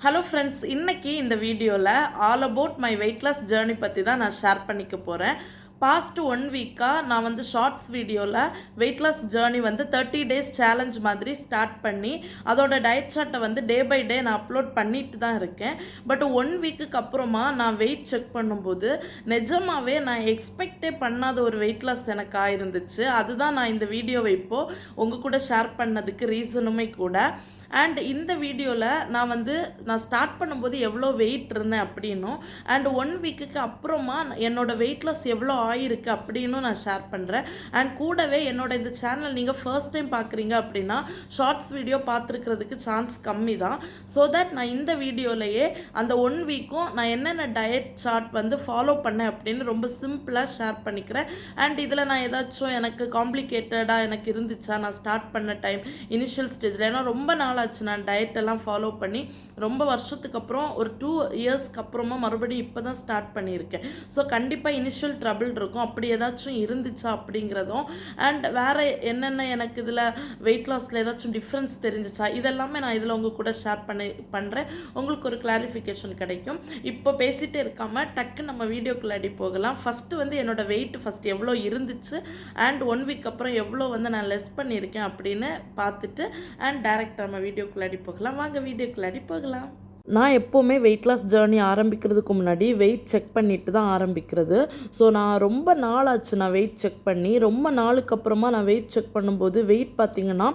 Hello friends, இன்னைக்கு இந்த வீடியோவில் all about my weight loss journey பற்றி தான் நான் ஷேர் பண்ணிக்க போகிறேன். பாஸ்ட் 1 வீக்காக நான் வந்து ஷார்ட்ஸ் வீடியோவில் வெயிட் லாஸ் ஜேர்னி வந்து 30 டேஸ் சேலஞ்ச் மாதிரி ஸ்டார்ட் பண்ணி அதோட டயட் சார்ட்டை வந்து டே பை டே நான் அப்லோட் பண்ணிட்டு தான் இருக்கேன். பட் 1 வீக்குக்கு அப்புறமா நான் வெயிட் செக் பண்ணும்போது நிஜமாகவே நான் எக்ஸ்பெக்டே பண்ணாத ஒரு வெயிட் லாஸ் எனக்கு ஆயிருந்துச்சு. அதுதான் நான் இந்த வீடியோவை இப்போது உங்கள் கூட ஷேர் பண்ணதுக்கு ரீசனுமே கூட. அண்ட் இந்த வீடியோவில் நான் ஸ்டார்ட் பண்ணும்போது எவ்வளோ வெயிட் இருந்தேன் அப்படின்னும் அண்ட் 1 வீக்குக்கு அப்புறமா என்னோடய வெயிட் லாஸ் எவ்வளோ ஆயிருக்கு அப்படின்னும் நான் ஷேர் பண்ணுறேன். அண்ட் கூடவே என்னோட இந்த சேனல் நீங்கள் ஃபர்ஸ்ட் டைம் பார்க்குறீங்க அப்படின்னா ஷார்ட்ஸ் வீடியோ பார்த்துருக்கிறதுக்கு சான்ஸ் கம்மி தான். ஸோ தட் நான் இந்த வீடியோலையே அந்த 1 வீக்கும் நான் என்னென்ன டயட் சார்ட் வந்து ஃபாலோ பண்ணேன் அப்படின்னு ரொம்ப சிம்பிளாக ஷேர் பண்ணிக்கிறேன். அண்ட் இதில் நான் ஏதாச்சும் எனக்கு காம்ப்ளிகேட்டடாக எனக்கு இருந்துச்சா நான் ஸ்டார்ட் பண்ண டைம் இனிஷியல் ஸ்டேஜில், ஏன்னா ரொம்ப நாள் ஆச்சு நான் டயட் எல்லாம் ஃபாலோ பண்ணி ரொம்ப வருஷத்துக்கு அப்புறம் ஒரு 2 இயர்ஸ்க்கு அப்புறமா மறுபடியும் இப்போ தான் ஸ்டார்ட் பண்ணியிருக்கேன். ஸோ கண்டிப்பாக இனிஷியல் ட்ரபிள் இருக்கும். அப்படி ஏதாச்சும் இருந்துச்சா அப்படிங்கிறதும் அண்ட் வேறு என்னென்ன எனக்கு இதில் வெயிட் லாஸில் ஏதாச்சும் டிஃப்ரென்ஸ் தெரிஞ்சிச்சா இதெல்லாமே நான் இதில் உங்கள் கூட ஷேர் பண்ணுறேன். உங்களுக்கு ஒரு கிளாரிஃபிகேஷன் கிடைக்கும். இப்போ பேசிகிட்டே இருக்காமல் டக்கு நம்ம வீடியோக்குள்ளாடி போகலாம். ஃபஸ்ட்டு வந்து என்னோடய வெயிட் ஃபஸ்ட் எவ்வளோ இருந்துச்சு அண்ட் 1 வீக் அப்புறம் எவ்வளோ வந்து நான் லெஸ் பண்ணியிருக்கேன் அப்படின்னு பார்த்துட்டு அண்ட் டேரெக்டாக நம்ம வீடியோக்குள்ளாடி போகலாம். வாங்க வீடியோக்குள்ளாடி போகலாம். நான் எப்போவுமே வெயிட் லாஸ் ஜேர்னி ஆரம்பிக்கிறதுக்கு முன்னாடி வெயிட் செக் பண்ணிட்டு தான் ஆரம்பிக்கிறது. ஸோ நான் ரொம்ப நாள் ஆச்சு நான் வெயிட் செக் பண்ணி. ரொம்ப நாளுக்கு அப்புறமா நான் வெயிட் செக் பண்ணும்போது வெயிட் பார்த்திங்கன்னா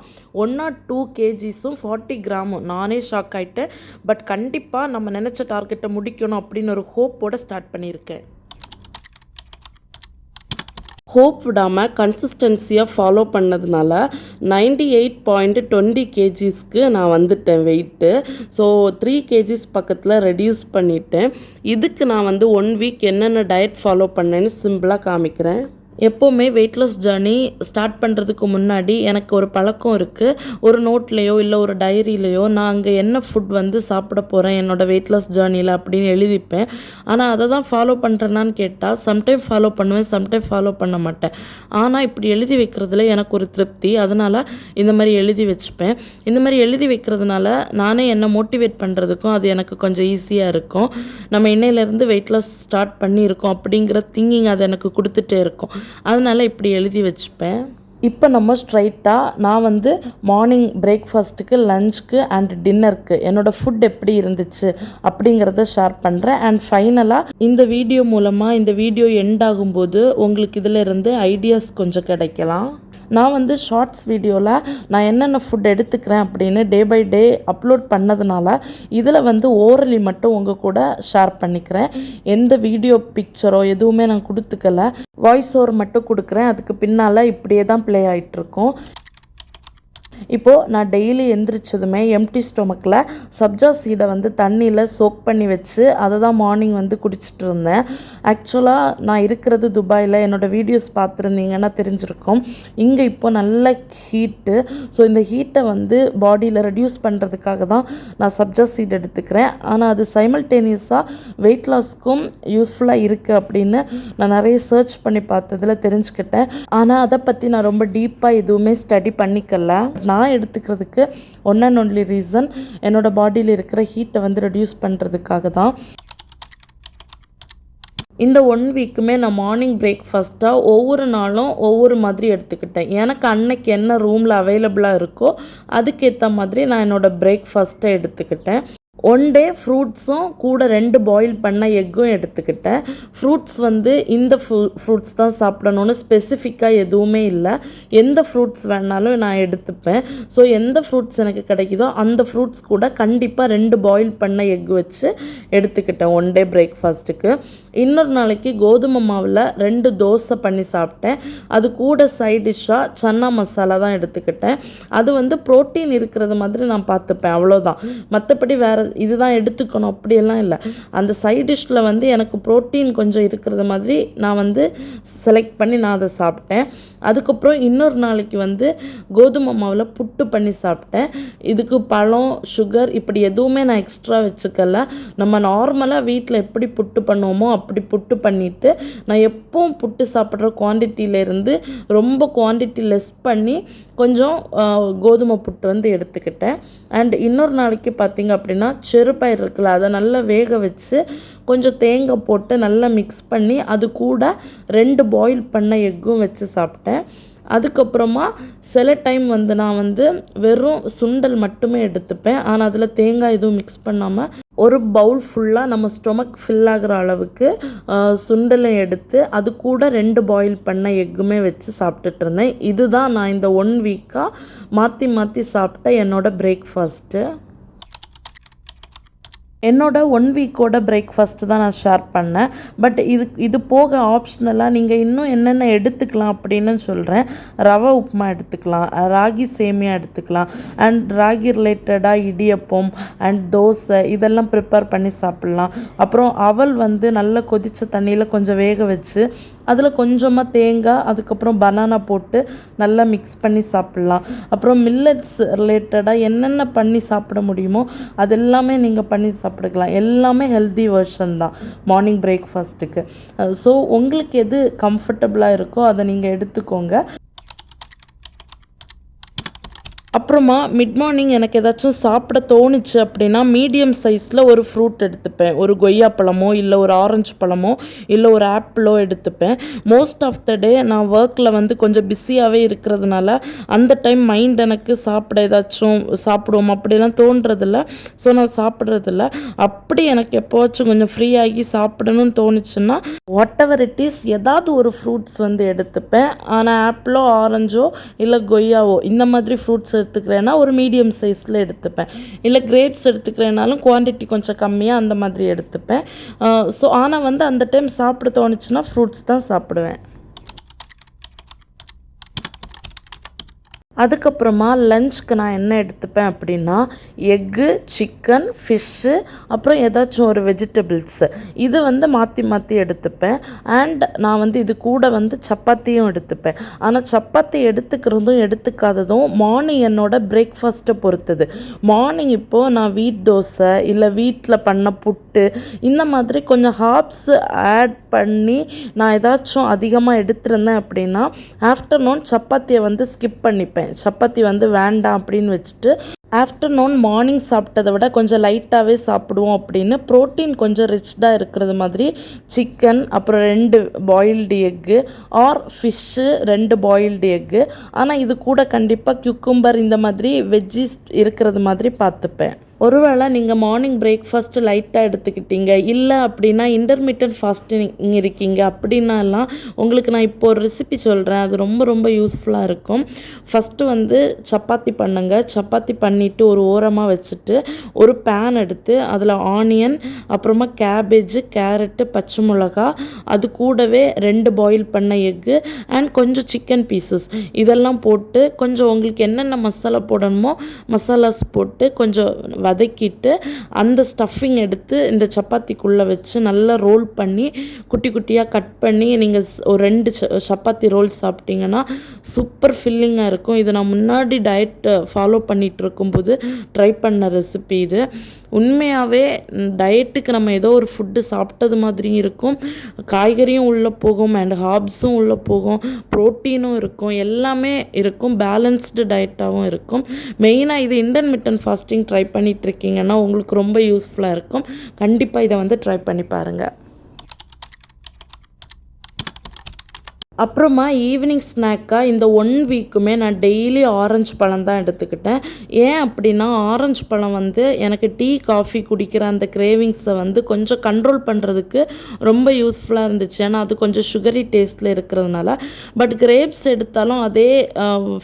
102 kgsம் 40 கிராமும். நானே ஷாக் ஆகிட்டேன். பட் கண்டிப்பாக நம்ம நினச்ச டார்கெட்டை முடிக்கணும் அப்படின்னு ஒரு ஹோப்போடு ஸ்டார்ட் பண்ணியிருக்கேன். ஹோப் விடாமல் கன்சிஸ்டன்சியாக ஃபாலோ பண்ணதுனால 98.20 kgsக்கு நான் வந்துட்டேன் வெயிட்டு. ஸோ 3 kgs பக்கத்தில் ரெடியூஸ் பண்ணிட்டேன். இதுக்கு நான் வந்து 1 வீக் என்னென்ன டயட் ஃபாலோ பண்ணேன்னு சிம்பிளாக காமிக்கிறேன். எப்போவுமே வெயிட் லாஸ் ஜேர்னி ஸ்டார்ட் பண்ணுறதுக்கு முன்னாடி எனக்கு ஒரு பழக்கம் இருக்குது. ஒரு நோட்லேயோ இல்லை ஒரு டைரியிலையோ நான் அங்கே என்ன ஃபுட் வந்து சாப்பிட போகிறேன் என்னோடய வெயிட் லாஸ் ஜேர்னியில் அப்படின்னு எழுதிப்பேன். ஆனால் அதை தான் ஃபாலோ பண்ணுறேன்னான்னு கேட்டால் சம்டைம் ஃபாலோ பண்ணுவேன், சம்டைம் ஃபாலோ பண்ண மாட்டேன். ஆனால் இப்படி எழுதி வைக்கிறதுல எனக்கு ஒரு திருப்தி. அதனால் இந்த மாதிரி எழுதி வச்சுப்பேன். இந்த மாதிரி எழுதி வைக்கிறதுனால நானே என்னை மோட்டிவேட் பண்ணுறதுக்கும் அது எனக்கு கொஞ்சம் ஈஸியாக இருக்கும். நம்ம இன்னையிலேருந்து வெயிட் லாஸ் ஸ்டார்ட் பண்ணியிருக்கோம் அப்படிங்கிற திங்கிங் அது எனக்கு கொடுத்துட்டே இருக்கும். அதனால் இப்படி எழுதி வச்சுப்பேன். இப்போ நம்ம ஸ்ட்ரைட்டாக நான் வந்து மார்னிங் பிரேக்ஃபாஸ்ட்டுக்கு, லஞ்சுக்கு அண்ட் டின்னருக்கு என்னோடய ஃபுட் எப்படி இருந்துச்சு அப்படிங்கிறத ஷேர் பண்ணுறேன். அண்ட் ஃபைனலாக இந்த வீடியோ மூலமாக இந்த வீடியோ எண்ட் ஆகும்போது உங்களுக்கு இதில் இருந்து ஐடியாஸ் கொஞ்சம் கிடைக்கலாம். நான் வந்து ஷார்ட்ஸ் வீடியோவில் நான் என்னென்ன ஃபுட் எடுத்துக்கிறேன் அப்படின்னு டே பை டே அப்லோட் பண்ணதுனால இதில் வந்து ஓரலி மட்டும் உங்கள் கூட ஷேர் பண்ணிக்கிறேன். எந்த வீடியோ பிக்சரோ எதுவுமே நான் கொடுத்துக்கல. வாய்ஸ் ஓவர் மட்டும் கொடுக்குறேன். அதுக்கு பின்னால் இப்படியே தான் ப்ளே ஆகிட்டுருக்கோம். இப்போது நான் டெய்லி எந்திரிச்சதுமே எம்டி ஸ்டொமக்கில் சப்ஜா சீடை வந்து தண்ணியில் சோக் பண்ணி வச்சு அதை தான் மார்னிங் வந்து குடிச்சிட்டு இருந்தேன். ஆக்சுவலாக நான் இருக்கிறது துபாயில். என்னோடய வீடியோஸ் பார்த்துருந்தீங்கன்னா தெரிஞ்சிருக்கும். இங்கே இப்போ நல்ல ஹீட்டு. ஸோ இந்த ஹீட்டை வந்து பாடியில் ரெடியூஸ் பண்ணுறதுக்காக தான் நான் சப்ஜா சீட் எடுத்துக்கிறேன். ஆனால் அது சைமல்டேனியஸாக வெயிட் லாஸ்க்கும் யூஸ்ஃபுல்லாக இருக்குது அப்படின்னு நான் நிறைய சர்ச் பண்ணி பார்த்ததில் தெரிஞ்சுக்கிட்டேன். ஆனால் அதை பற்றி நான் ரொம்ப டீப்பாக எதுவுமே ஸ்டடி பண்ணிக்கல. நான் எடுத்துக்கிறதுக்கு ஒன் அண்ட் ஒன்லி ரீசன் என்னோடய பாடியில் இருக்கிற ஹீட்டை வந்து ரெடியூஸ் பண்ணுறதுக்காக தான். இந்த 1 வீக்குமே நான் மார்னிங் பிரேக்ஃபாஸ்ட்டாக ஒவ்வொரு நாளும் ஒவ்வொரு மாதிரி எடுத்துக்கிட்டேன். எனக்கு அன்னைக்கு என்ன ரூமில் அவைலபிளாக இருக்கோ அதுக்கேற்ற மாதிரி நான் என்னோடய பிரேக்ஃபாஸ்ட்டை எடுத்துக்கிட்டேன். 1 டே ஃப்ரூட்ஸும் கூட 2 பாயில் பண்ண எக்கும் எடுத்துக்கிட்டேன். ஃப்ரூட்ஸ் வந்து இந்த ஃப்ரூட்ஸ் தான் சாப்பிடணும்னு ஸ்பெசிஃபிக்காக எதுவுமே இல்லை. எந்த ஃப்ரூட்ஸ் வேணாலும் நான் எடுத்துப்பேன். ஸோ எந்த ஃப்ரூட்ஸ் எனக்கு கிடைக்குதோ அந்த ஃப்ரூட்ஸ் கூட கண்டிப்பாக 2 பாயில் பண்ண எக் வச்சு எடுத்துக்கிட்டேன் 1 டே பிரேக்ஃபாஸ்ட்டுக்கு. இன்னொரு நாளைக்கு கோதுமை மாவில் 2 தோசை பண்ணி சாப்பிட்டேன். அது கூட சைட் டிஷ்ஷாக சன்னா மசாலா தான் எடுத்துக்கிட்டேன். அது வந்து ப்ரோட்டீன் இருக்கிறது மாதிரி நான் பார்த்துப்பேன், அவ்வளோதான். மற்றபடி வேறு இதுதான் எடுத்துக்கணும் அப்படியெல்லாம் இல்லை. அந்த சைட் டிஷ்ஷில் வந்து எனக்கு ப்ரோட்டீன் கொஞ்சம் இருக்கிறது மாதிரி நான் வந்து செலக்ட் பண்ணி நான் அதை சாப்பிட்டேன். அதுக்கப்புறம் இன்னொரு நாளைக்கு வந்து கோதுமை மாவில் புட்டு பண்ணி சாப்பிட்டேன். இதுக்கு பழம், சுகர் இப்படி எதுவுமே நான் எக்ஸ்ட்ரா வச்சுக்கல. நம்ம நார்மலாக வீட்டில் எப்படி புட்டு பண்ணுவோமோ அப்படி புட்டு பண்ணிவிட்டு நான் எப்பவும் புட்டு சாப்பிட்ற குவான்டிட்டியிலேருந்து ரொம்ப குவான்டிட்டி லெஸ் பண்ணி கொஞ்சம் கோதுமை புட்டு வந்து எடுத்துக்கிட்டேன். அண்ட் இன்னொரு நாளைக்கு பார்த்திங்க அப்படின்னா செறுபயிர் இருக்குல்ல, அதை நல்லா வேக வச்சு கொஞ்சம் தேங்காய் போட்டு நல்லா மிக்ஸ் பண்ணி அது கூட 2 பாயில் பண்ண எக்கும் வச்சு சாப்பிட்டேன். அதுக்கப்புறமா சில டைம் வந்து நான் வந்து வெறும் சுண்டல் மட்டுமே எடுத்துப்பேன். ஆனால் அதில் தேங்காய் எதுவும் மிக்ஸ் பண்ணாமல் ஒரு பவுல் ஃபுல்லாக நம்ம ஸ்டொமக் ஃபில் ஆகிற அளவுக்கு சுண்டலை எடுத்து அது கூட 2 பாயில் பண்ண எக்குமே வச்சு சாப்பிட்டுட்டு இருந்தேன். இதுதான் நான் இந்த 1 வீக்காக மாற்றி மாற்றி சாப்பிட்ட என்னோடய பிரேக்ஃபாஸ்ட்டு. என்னோட 1 வீக்கோட பிரேக்ஃபாஸ்ட்டு தான் நான் ஷேர் பண்ணேன். பட் இது போக ஆப்ஷனலாக நீங்கள் இன்னும் என்னென்ன எடுத்துக்கலாம் அப்படின்னு சொல்கிறேன். ரவை உப்புமா எடுத்துக்கலாம், ராகி சேமியா எடுத்துக்கலாம், அண்ட் ராகி ரிலேட்டடாக இடியப்பம் அண்ட் தோசை இதெல்லாம் ப்ரிப்பேர் பண்ணி சாப்பிட்லாம். அப்புறம் அவல் வந்து நல்லா கொதித்த தண்ணியில் கொஞ்சம் வேக வச்சு அதில் கொஞ்சமாக தேங்காய் அதுக்கப்புறம் பனானா போட்டு நல்லா மிக்ஸ் பண்ணி சாப்பிட்லாம். அப்புறம் மில்லட்ஸ் ரிலேட்டடாக என்னென்ன பண்ணி சாப்பிட முடியுமோ அது எல்லாமே நீங்கள் பண்ணி சாப்பிட்டுக்கலாம். எல்லாமே ஹெல்தி வெர்ஷன் தான் மார்னிங் பிரேக்ஃபாஸ்ட்டுக்கு. ஸோ உங்களுக்கு எது கம்ஃபர்டபுளாக இருக்கோ அதை நீங்கள் எடுத்துக்கோங்க. அப்புறமா மிட் மார்னிங் எனக்கு ஏதாச்சும் சாப்பிட தோணுச்சு அப்படின்னா மீடியம் சைஸில் ஒரு ஃப்ரூட் எடுத்துப்பேன். ஒரு கொய்யா பழமோ இல்லை ஒரு ஆரஞ்சு பழமோ இல்லை ஒரு ஆப்பிளோ எடுத்துப்பேன். மோஸ்ட் ஆஃப் த டே நான் ஒர்க்கில் வந்து கொஞ்சம் பிஸியாகவே இருக்கிறதுனால அந்த டைம் மைண்ட் எனக்கு சாப்பிட ஏதாச்சும் சாப்பிடுவோம் அப்படிலாம் தோன்றதில்ல. ஸோ நான் சாப்பிட்றதில்ல. அப்படி எனக்கு எப்போவாச்சும் கொஞ்சம் ஃப்ரீ ஆகி சாப்பிடணும்னு தோணுச்சுன்னா வாட் எவர் இட் இஸ் ஏதாவது ஒரு ஃப்ரூட்ஸ் வந்து எடுத்துப்பேன். ஆனால் ஆப்பிளோ ஆரஞ்சோ இல்லை கொய்யாவோ இந்த மாதிரி ஃப்ரூட்ஸ் எடுத்துக்கிறேன்னா ஒரு மீடியம் சைஸில் எடுத்துப்பேன். இல்லை கிரேப்ஸ் எடுத்துக்கிறேனாலும் குவான்டிட்டி கொஞ்சம் கம்மியாக அந்த மாதிரி எடுத்துப்பேன். ஸோ ஆனால் வந்து அந்த டைம் சாப்பிட தோணுச்சுன்னா ஃப்ரூட்ஸ் தான் சாப்பிடுவேன். அதுக்கப்புறமா லஞ்சுக்கு நான் என்ன எடுத்துப்பேன் அப்படின்னா எக்கு, சிக்கன், ஃபிஷ்ஷு, அப்புறம் ஏதாச்சும் ஒரு வெஜிடபிள்ஸு இது வந்து மாற்றி மாற்றி எடுத்துப்பேன். அண்ட் நான் வந்து இது கூட வந்து சப்பாத்தியும் எடுத்துப்பேன். ஆனால் சப்பாத்தி எடுத்துக்கிறதும் எடுத்துக்காததும் மார்னிங் என்னோட பிரேக்ஃபாஸ்ட்டை பொறுத்தது. மார்னிங் இப்போது நான் வீட் தோசை இல்லை வீட்டில் பண்ண புட்டு இந்த மாதிரி கொஞ்சம் ஹார்ப்ஸ் ஆட் பண்ணி நான் ஏதாச்சும் அதிகமாக எடுத்திருந்தேன் அப்படின்னா ஆஃப்டர்நூன் சப்பாத்தியை வந்து ஸ்கிப் பண்ணிப்பேன். சப்பாத்தி வந்து வேண்டாம் அப்படின்னு வச்சுட்டு ஆஃப்டர்நூன் மார்னிங் சாப்பிட்டதை விட கொஞ்சம் லைட்டாகவே சாப்பிடுவோம் அப்படின்னு ப்ரோட்டீன் கொஞ்சம் ரிச்டாக இருக்கிறது மாதிரி சிக்கன், அப்புறம் 2 boiled egg or fish 2 boiled egg. ஆனால் இது கூட கண்டிப்பாக கியூக்கும்பர் இந்த மாதிரி வெஜ்ஜிஸ் இருக்கிறது மாதிரி பார்த்துப்பேன். ஒருவேளை நீங்கள் மார்னிங் பிரேக்ஃபாஸ்ட்டு லைட்டாக எடுத்துக்கிட்டீங்க இல்லை அப்படின்னா இன்டர்மீடியன்ட் ஃபாஸ்டிங் இருக்கீங்க அப்படின்னாலாம் உங்களுக்கு நான் இப்போ ஒரு ரெசிபி சொல்கிறேன். அது ரொம்ப ரொம்ப யூஸ்ஃபுல்லாக இருக்கும். ஃபஸ்ட்டு வந்து சப்பாத்தி பண்ணுங்க. சப்பாத்தி பண்ணிவிட்டு ஒரு ஓரமாக வச்சுட்டு ஒரு பேன் எடுத்து அதில் ஆனியன், அப்புறமா கேபேஜு, கேரட்டு, பச்சை மிளகா, அது கூடவே 2 பாயில் பண்ண எக்கு அண்ட் கொஞ்சம் சிக்கன் பீசஸ் இதெல்லாம் போட்டு கொஞ்சம் உங்களுக்கு என்னென்ன மசாலா போடணுமோ மசாலாஸ் போட்டு கொஞ்சம் வதக்கிட்டு அந்த ஸ்டஃபிங் எடுத்து இந்த சப்பாத்திக்குள்ளே வச்சு நல்லா ரோல் பண்ணி குட்டி குட்டியாக கட் பண்ணி நீங்கள் ஒரு 2 சப்பாத்தி ரோல் சாப்பிட்டீங்கன்னா சூப்பர் ஃபில்லிங்காக இருக்கும். இது நான் முன்னாடி டயட் ஃபாலோ பண்ணிகிட்டு இருக்கும்போது ட்ரை பண்ண ரெசிபி இது. உண்மையாகவே டயட்டுக்கு நம்ம ஏதோ ஒரு ஃபுட்டு சாப்பிட்டது மாதிரியும் இருக்கும், காய்கறியும் உள்ளே போகும் அண்ட் ஹார்ப்ஸும் உள்ளே போகும், ப்ரோட்டீனும் இருக்கும், எல்லாமே இருக்கும், பேலன்ஸ்டு டயட்டாகவும் இருக்கும். மெயினாக இது இன்டர்மிட்டன்ட் ஃபாஸ்டிங் ட்ரை பண்ணிகிட்டு இருக்கீங்கன்னா உங்களுக்கு ரொம்ப யூஸ்ஃபுல்லாக இருக்கும். கண்டிப்பாக இதை வந்து ட்ரை பண்ணி பாருங்கள். அப்புறமா ஈவினிங் ஸ்நாக்காக இந்த 1 வீக்குமே நான் டெய்லி ஆரஞ்சு பழம் தான் எடுத்துக்கிட்டேன். ஏன் அப்படின்னா ஆரஞ்சு பழம் வந்து எனக்கு டீ காஃபி குடிக்கிற அந்த கிரேவிங்ஸை வந்து கொஞ்சம் கண்ட்ரோல் பண்ணுறதுக்கு ரொம்ப யூஸ்ஃபுல்லாக இருந்துச்சு. ஏன்னா அது கொஞ்சம் சுகரி டேஸ்ட்டில் இருக்கிறதுனால. பட் கிரேப்ஸ் எடுத்தாலும் அதே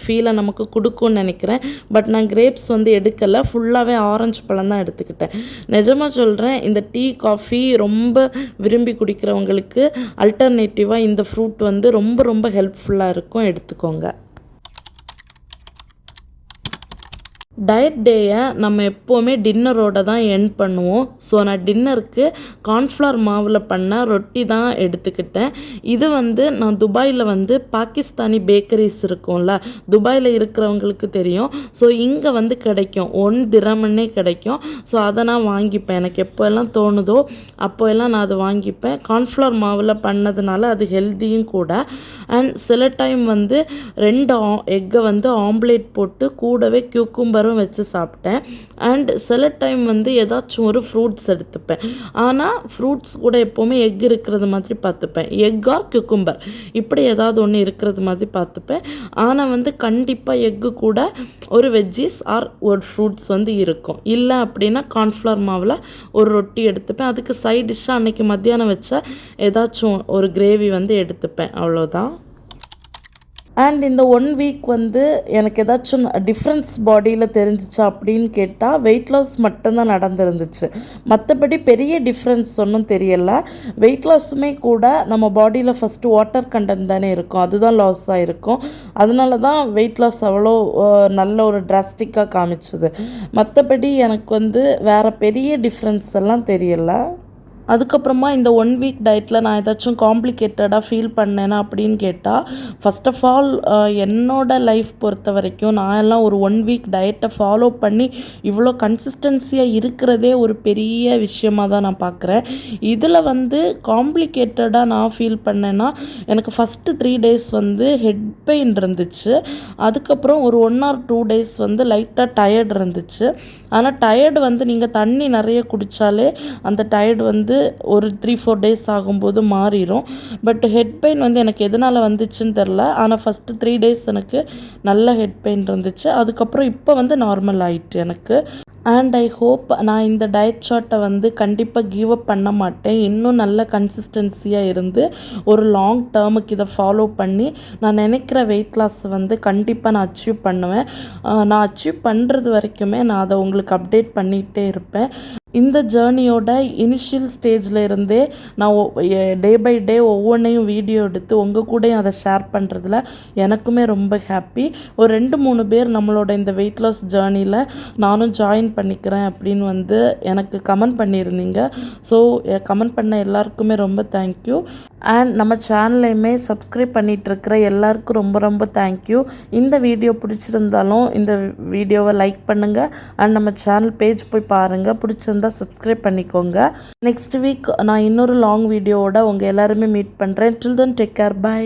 ஃபீலை நமக்கு கொடுக்கும்னு நினைக்கிறேன். பட் நான் கிரேப்ஸ் வந்து எடுக்கலை, ஃபுல்லாகவே ஆரஞ்சு பழம் தான் எடுத்துக்கிட்டேன். நிஜமாக சொல்கிறேன், இந்த டீ காஃபி ரொம்ப விரும்பி குடிக்கிறவங்களுக்கு அல்டர்னேட்டிவாக இந்த ஃப்ரூட் வந்து ரொம்ப ரொம்ப ஹெல்ப்ஃபுல்லாக இருக்கும், எடுத்துக்கோங்க. டயட் டேயை நம்ம எப்போவுமே டின்னரோடு தான் எண்ட் பண்ணுவோம். ஸோ நான் டின்னருக்கு கார்ன்ஃப்ளவர் மாவில் பண்ண ரொட்டி தான் எடுத்துக்கிட்டேன். இது வந்து நான் துபாயில் வந்து பாகிஸ்தானி பேக்கரிஸ் இருக்கும்ல, துபாயில் இருக்கிறவங்களுக்கு தெரியும். ஸோ இங்கே வந்து கிடைக்கும், 1 திரமன்னே கிடைக்கும். ஸோ அதை நான் வாங்கிப்பேன். எனக்கு எப்போ எல்லாம் தோணுதோ அப்போ எல்லாம் நான் அதை வாங்கிப்பேன். கார்ன்ஃப்ளவர் மாவில் பண்ணதுனால அது ஹெல்த்தியும் கூட. அண்ட் சில டைம் வந்து 2 எக்கை வந்து ஆம்லேட் போட்டு கூடவே கியூக்கும்பரும் சாம்பாரும் வச்சு சாப்பிட்டேன். அண்ட் சில டைம் வந்து ஏதாச்சும் ஒரு ஃப்ரூட்ஸ் எடுத்துப்பேன். ஆனால் ஃப்ரூட்ஸ் கூட எப்போவுமே எக் இருக்கிறது மாதிரி பார்த்துப்பேன். எக் ஆர் குக்கும்பர் இப்படி ஏதாவது ஒன்று இருக்கிறது மாதிரி பார்த்துப்பேன். ஆனால் வந்து கண்டிப்பாக எக்கு கூட ஒரு வெஜ்ஜீஸ் ஆர் ஒரு ஃப்ரூட்ஸ் வந்து இருக்கும். இல்லை அப்படின்னா கார்ன்ஃப்ளவர் மாவில் ஒரு ரொட்டி எடுத்துப்பேன். அதுக்கு சைட் டிஷ்ஷாக அன்றைக்கி மத்தியானம் வச்ச ஏதாச்சும் ஒரு கிரேவி வந்து எடுத்துப்பேன். அவ்வளோதான். அண்ட் இந்த 1 வீக் வந்து எனக்கு ஏதாச்சும் டிஃப்ரென்ஸ் பாடியில் தெரிஞ்சிச்சா அப்படின்னு கேட்டால் வெயிட் லாஸ் மட்டும்தான் நடந்துருந்துச்சு. மற்றபடி பெரிய டிஃப்ரென்ஸ் ஒன்றும் தெரியலை. வெயிட் லாஸுமே கூட நம்ம பாடியில் ஃபஸ்ட்டு வாட்டர் கண்டென்ட் தானே இருக்கும், அதுதான் லாஸ் ஆகிருக்கும். அதனால தான் வெயிட் லாஸ் அவ்வளோ நல்ல ஒரு டிராஸ்டிக்காக காமிச்சுது. மற்றபடி எனக்கு வந்து வேறு பெரிய டிஃப்ரென்ஸ் எல்லாம் தெரியலை. அதுக்கப்புறமா இந்த 1 வீக் டயட்டில் நான் ஏதாச்சும் காம்ப்ளிகேட்டடாக ஃபீல் பண்ணேன்னா அப்படின்னு கேட்டால், ஃபஸ்ட் ஆஃப் ஆல் என்னோடய லைஃப் பொறுத்த வரைக்கும் நான் எல்லாம் ஒரு 1 வீக் டயட்டை ஃபாலோ பண்ணி இவ்வளோ கன்சிஸ்டன்சியாக இருக்கிறதே ஒரு பெரிய விஷயமாக தான் நான் பார்க்குறேன். இதில் வந்து காம்ப்ளிகேட்டடாக நான் ஃபீல் பண்ணேன்னா, எனக்கு ஃபஸ்ட்டு 3 டேஸ் வந்து ஹெட் பெயின் இருந்துச்சு. அதுக்கப்புறம் ஒரு 1 ஆர் 2 டேஸ் வந்து லைட்டாக டயர்ட் இருந்துச்சு. ஆனால் டயர்டு வந்து நீங்கள் தண்ணி நிறைய குடித்தாலே அந்த டயர்டு வந்து ஒரு 3-4 டேஸ் ஆகும்போது மாறிடும். பட் ஹெட் பெயின் வந்து எனக்கு எதனால் வந்துச்சுன்னு தெரில. ஆனால் ஃபஸ்ட்டு 3 டேஸ் எனக்கு நல்ல ஹெட் பெயின் இருந்துச்சு. அதுக்கப்புறம் இப்போ வந்து நார்மல் ஆகிட்டு எனக்கு. அண்ட் ஐ ஹோப் நான் இந்த டயட் சார்ட்டை வந்து கண்டிப்பாக கிவ் அப் பண்ண மாட்டேன். இன்னும் நல்ல கன்சிஸ்டன்சியாக இருந்து ஒரு லாங் டேர்முக்கு இதை ஃபாலோ பண்ணி நான் நினைக்கிற வெயிட் லாஸை வந்து கண்டிப்பாக நான் அச்சீவ் பண்ணுவேன். நான் அச்சீவ் பண்ணுறது வரைக்குமே நான் அதை உங்களுக்கு அப்டேட் பண்ணிகிட்டே இருப்பேன். இந்த ஜேர்னியோட இனிஷியல் ஸ்டேஜில் இருந்தே நான் டே பை டே ஒவ்வொன்றையும் வீடியோ எடுத்து உங்கள் கூடயும் அதை ஷேர் பண்ணுறதுல எனக்குமே ரொம்ப ஹாப்பி. ஒரு 2-3 பேர் நம்மளோட இந்த வெயிட் லாஸ் ஜேர்னியில் நானும் ஜாயின் பண்ணிக்கிறேன் அப்படின்னு வந்து எனக்கு கமெண்ட் பண்ணியிருந்தீங்க. ஸோ கமெண்ட் பண்ண எல்லாருக்குமே ரொம்ப தேங்க்யூ. அண்ட் நம்ம சேனலையுமே சப்ஸ்கிரைப் பண்ணிகிட்ருக்கிற எல்லாருக்கும் ரொம்ப ரொம்ப தேங்க்யூ. இந்த வீடியோ பிடிச்சிருந்தாலும் இந்த வீடியோவை லைக் பண்ணுங்கள். அண்ட் நம்ம சேனல் பேஜ் போய் பாருங்கள். பிடிச்சிருந்தா சப்ஸ்கிரைப் பண்ணிக்கோங்க. நெக்ஸ்ட் வீக் நான் இன்னொரு லாங் வீடியோவோட உங்கள் எல்லாருமே மீட் பண்ணுறேன். டில் தென் டேக் கேர், பை.